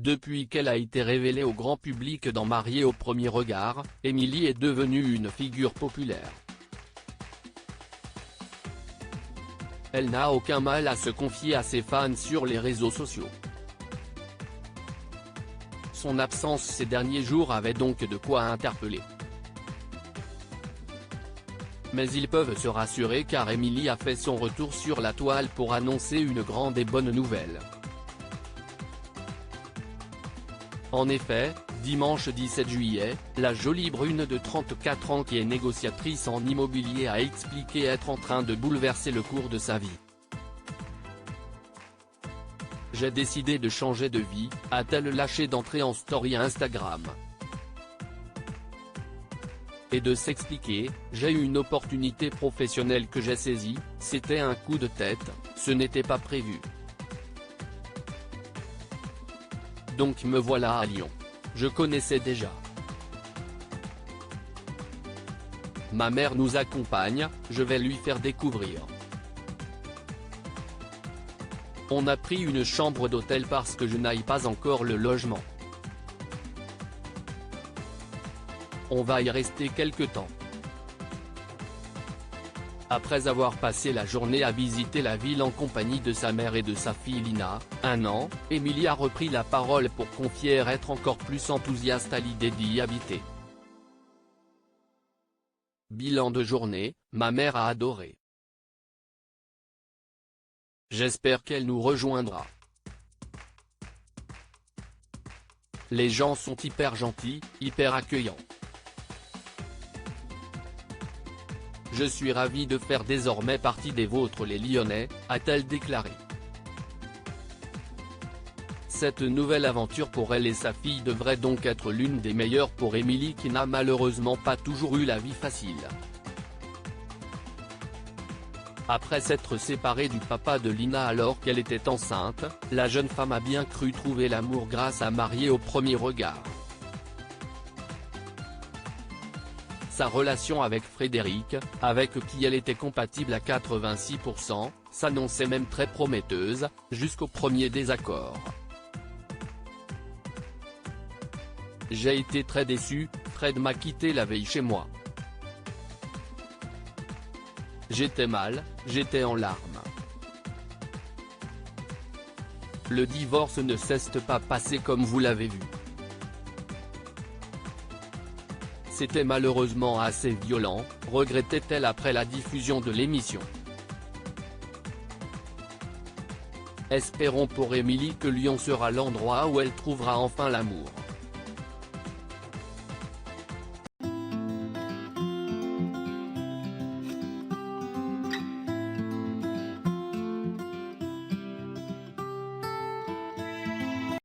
Depuis qu'elle a été révélée au grand public dans Mariée au premier regard, Émilie est devenue une figure populaire. Elle n'a aucun mal à se confier à ses fans sur les réseaux sociaux. Son absence ces derniers jours avait donc de quoi interpeller. Mais ils peuvent se rassurer car Émilie a fait son retour sur la toile pour annoncer une grande et bonne nouvelle. En effet, dimanche 17 juillet, la jolie brune de 34 ans qui est négociatrice en immobilier a expliqué être en train de bouleverser le cours de sa vie. J'ai décidé de changer de vie, a-t-elle lâché d'entrée en story Instagram. Et de s'expliquer, j'ai eu une opportunité professionnelle que j'ai saisie, c'était un coup de tête, ce n'était pas prévu. Donc me voilà à Lyon. Je connaissais déjà. Ma mère nous accompagne, je vais lui faire découvrir. On a pris une chambre d'hôtel parce que je n'aille pas encore le logement. On va y rester quelque temps. Après avoir passé la journée à visiter la ville en compagnie de sa mère et de sa fille Lina, 1 an, Émilie a repris la parole pour confier être encore plus enthousiaste à l'idée d'y habiter. Bilan de journée, ma mère a adoré. J'espère qu'elle nous rejoindra. Les gens sont hyper gentils, hyper accueillants. Je suis ravie de faire désormais partie des vôtres les Lyonnais, a-t-elle déclaré. Cette nouvelle aventure pour elle et sa fille devrait donc être l'une des meilleures pour Émilie qui n'a malheureusement pas toujours eu la vie facile. Après s'être séparée du papa de Lina alors qu'elle était enceinte, la jeune femme a bien cru trouver l'amour grâce à Mariée au premier regard. Sa relation avec Frédéric, avec qui elle était compatible à 86%, s'annonçait même très prometteuse, jusqu'au premier désaccord. J'ai été très déçue, Fred m'a quitté la veille chez moi. J'étais mal, j'étais en larmes. Le divorce ne s'est pas passé comme vous l'avez vu. C'était malheureusement assez violent, regrettait-elle après la diffusion de l'émission. Espérons pour Émilie que Lyon sera l'endroit où elle trouvera enfin l'amour.